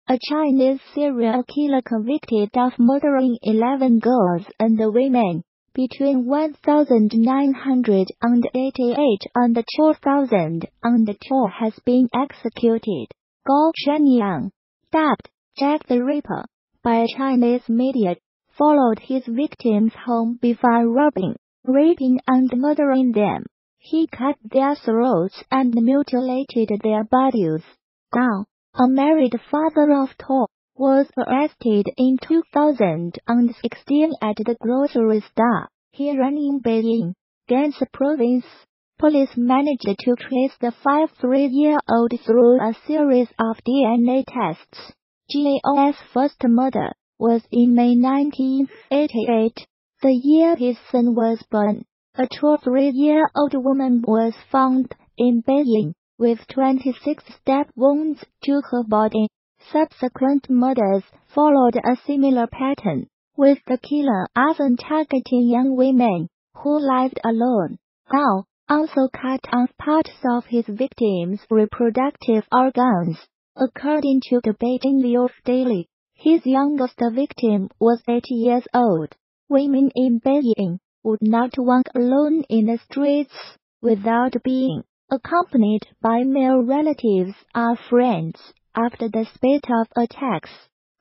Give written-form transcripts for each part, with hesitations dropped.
a Chinese serial killer convicted of murdering 11 girls and women between 1988 and 2002 has been executed. Chengyong, dubbed Jack the Ripper by Chinese media, followed his victims home before robbing, raping and murdering them. He cut their throats and mutilated their bodies. Gao, a married father of two, was arrested in 2016 at the grocery store here in Beijing, Gansu province. Police managed to trace the 53-year-old through a series of DNA tests. Gao's first murder was in May 1988, the year his son was born. A 23-year-old woman was found in Beijing with 26 stab wounds to her body. Subsequent murders followed a similar pattern, with the killer often targeting young women who lived alone. Gao also cut off parts of his victims' reproductive organs. According to the Beijing Liu Daily, his youngest victim was 8 years old. Women in Beijing would not walk alone in the streets without being accompanied by male relatives or friends. After the spate of attacks,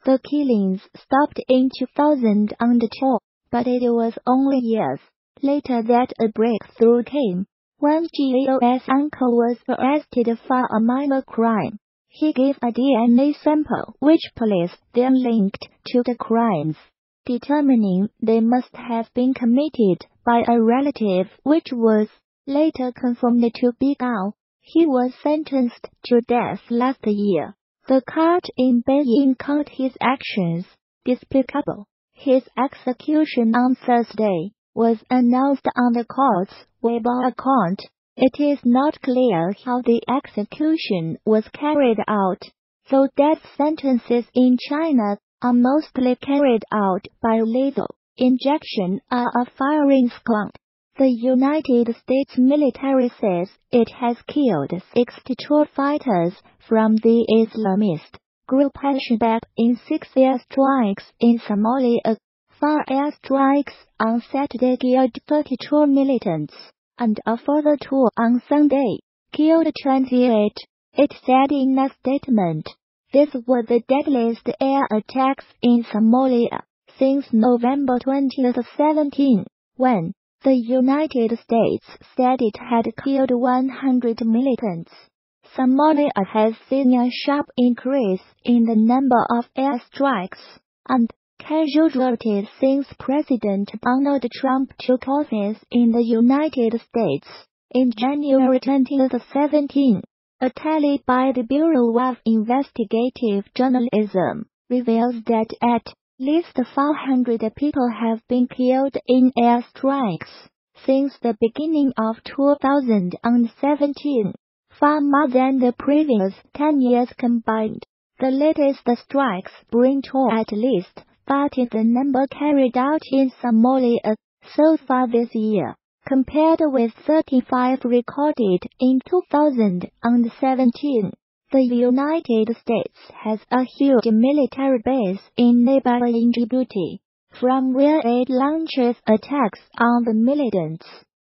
the killings stopped in 2002, but it was only years later that a breakthrough came. When Gao's uncle was arrested for a minor crime, he gave a DNA sample which police then linked to the crimes, determining they must have been committed by a relative, which was later confirmed to be Gao. He was sentenced to death last year. The court in Beijing called his actions despicable. His execution on Thursday was announced on the court's Weibo account. It is not clear how the execution was carried out, though death sentences in China are mostly carried out by lethal injection or a firing squad. The United States military says it has killed 62 fighters from the Islamist group Al-Shabaab in 6 airstrikes in Somalia. 4 airstrikes on Saturday killed 32 militants, and a further 2 on Sunday killed 28, it said in a statement. These were the deadliest air attacks in Somalia since November 2017, when the United States said it had killed 100 militants. Somalia has seen a sharp increase in the number of airstrikes and casualties since President Donald Trump took office in the United States in January 2017. A tally by the Bureau of Investigative Journalism reveals that at least 400 people have been killed in airstrikes since the beginning of 2017, far more than the previous 10 years combined. The latest strikes bring to at least 40 the number carried out in Somalia so far this year, compared with 35 recorded in 2017. The United States has a huge military base in neighboring Djibouti, from where it launches attacks on the militants.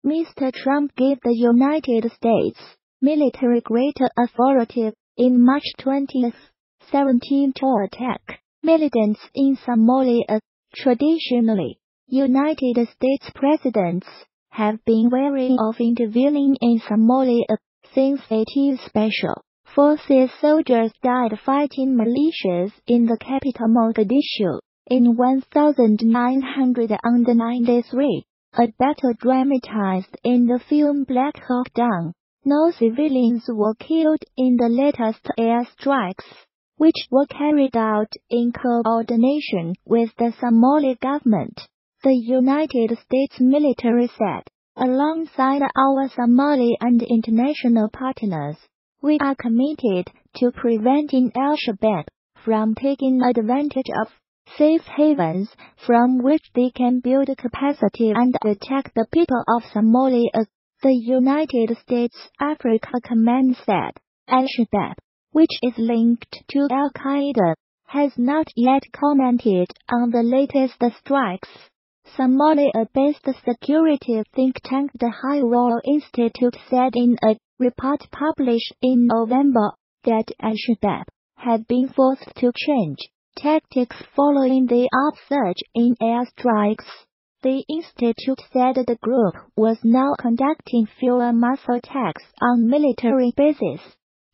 Mr. Trump gave the United States military greater authority in March 2017 to attack militants in Somalia. Traditionally, United States presidents have been wary of intervening in Somalia since 80 Special Forces soldiers died fighting militias in the capital Mogadishu in 1993, a battle dramatized in the film Black Hawk Down. No civilians were killed in the latest airstrikes, which were carried out in coordination with the Somali government, the United States military said. Alongside our Somali and international partners, we are committed to preventing Al-Shabaab from taking advantage of safe havens from which they can build capacity and attack the people of Somalia, the United States Africa Command said. Al-Shabaab which is linked to Al-Qaeda, has not yet commented on the latest strikes. Somalia-based security think tank the High Royal Institute said in a report published in November that Al-Shabaab had been forced to change tactics following the upsurge in airstrikes. The institute said the group was now conducting fewer mass attacks on military bases,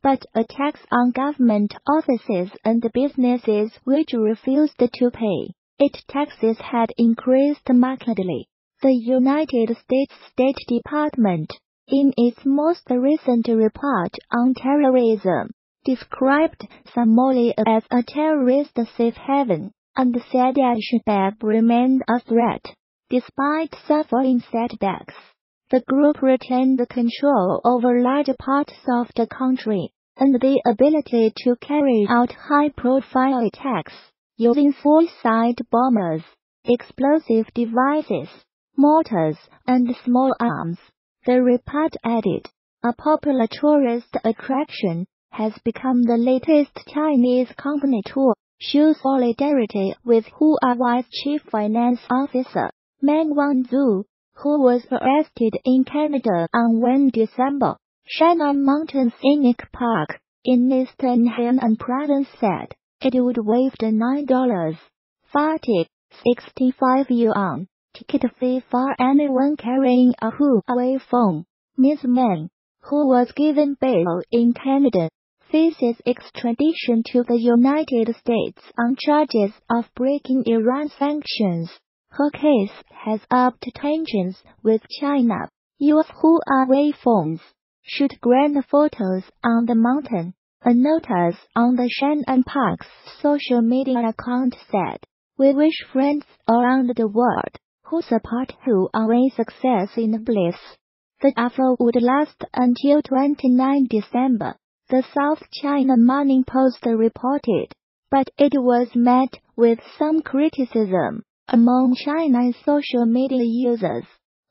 but attacks on government offices and businesses which refused to pay its taxes had increased markedly. The United States State Department, in its most recent report on terrorism, described Somalia as a terrorist safe haven, and said Al-Shabaab remained a threat. Despite suffering setbacks, the group retained control over large parts of the country, and the ability to carry out high-profile attacks, using suicide bombers, explosive devices, mortars, and small arms. The report added, a popular tourist attraction has become the latest Chinese company to show solidarity with Huawei's chief finance officer, Meng Wanzhou, who was arrested in Canada on 1 December. Shannon Mountain Scenic Park, in eastern Henan Province said it would waive the $9.40, 65 yuan, ticket fee for anyone carrying a Huawei phone. Ms. Meng, who was given bail in Canada, faces extradition to the United States on charges of breaking Iran sanctions. Her case has upped tensions with China. U.S. Huawei phones shoot grand photos on the mountain. A notice on the Shannon Park's social media account said, "We wish friends around the world who support Huawei's success in bliss." The offer would last until 29 December, the South China Morning Post reported, but it was met with some criticism among China's social media users,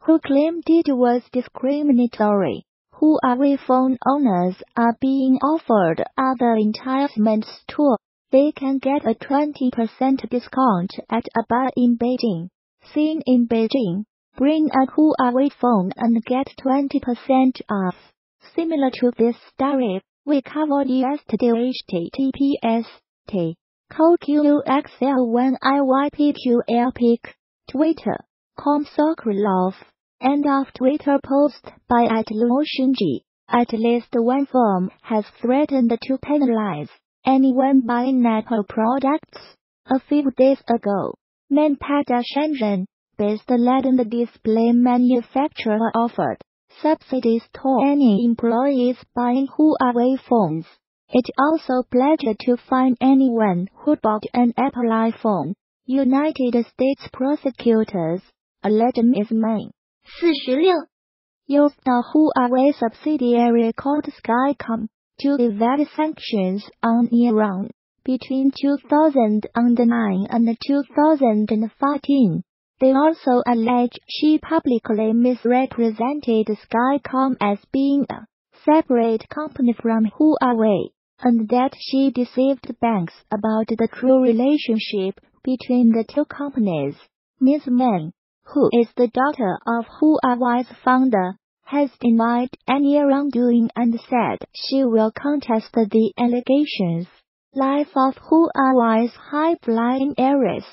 who claimed it was discriminatory. Huawei phone owners are being offered other enticements too. They can get a 20% discount at a bar in Beijing. Seen in Beijing, bring a Huawei phone and get 20% off. Similar to this story, we covered yesterday https://t CoQXL1IYPQL Twitter.com Sokolov. End of Twitter post by @LuoShunji. At least one firm has threatened to penalize anyone buying Apple products. A few days ago, Manpada Shenzhen-based legend display manufacturer offered subsidies to any employees buying Huawei phones. It also pledged to fine anyone who bought an Apple iPhone. United States prosecutors alleged Ms. May 46 used a Huawei subsidiary called Skycom to evade sanctions on Iran between 2009 and 2014. They also allege she publicly misrepresented Skycom as being a separate company from Huawei, and that she deceived banks about the true relationship between the two companies. Ms. Meng, who is the daughter of Huawei's founder, has denied any wrongdoing and said she will contest the allegations. Life of Huawei's high-flying heiress.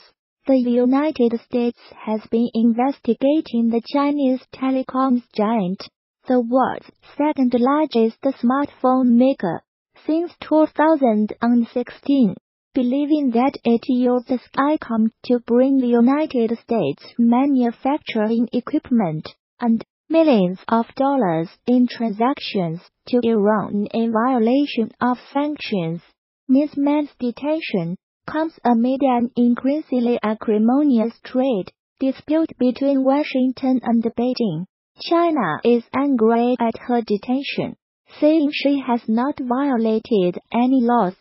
The United States has been investigating the Chinese telecoms giant, the world's second-largest smartphone maker, since 2016, believing that it used Skycom to bring the United States manufacturing equipment and millions of dollars in transactions to Iran in violation of sanctions. Ms. Meng's detention comes amid an increasingly acrimonious trade dispute between Washington and Beijing. China is angry at her detention, saying she has not violated any laws.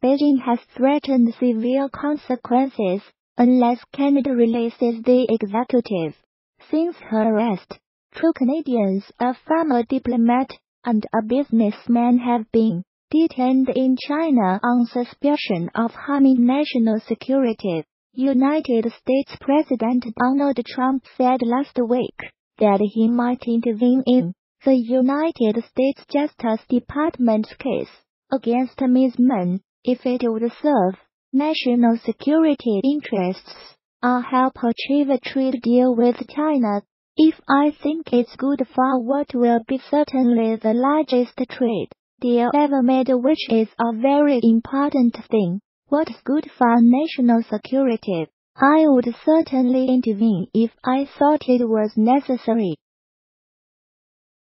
Beijing has threatened severe consequences unless Canada releases the executive. Since her arrest, two Canadians, a former diplomat and a businessman, have been detained in China on suspicion of harming national security. United States President Donald Trump said last week that he might intervene in the United States Justice Department's case against Ms. Meng if it would serve national security interests or help achieve a trade deal with China. If I think it's good for what will be certainly the largest trade deal ever made, which is a very important thing, what's good for national security, I would certainly intervene if I thought it was necessary.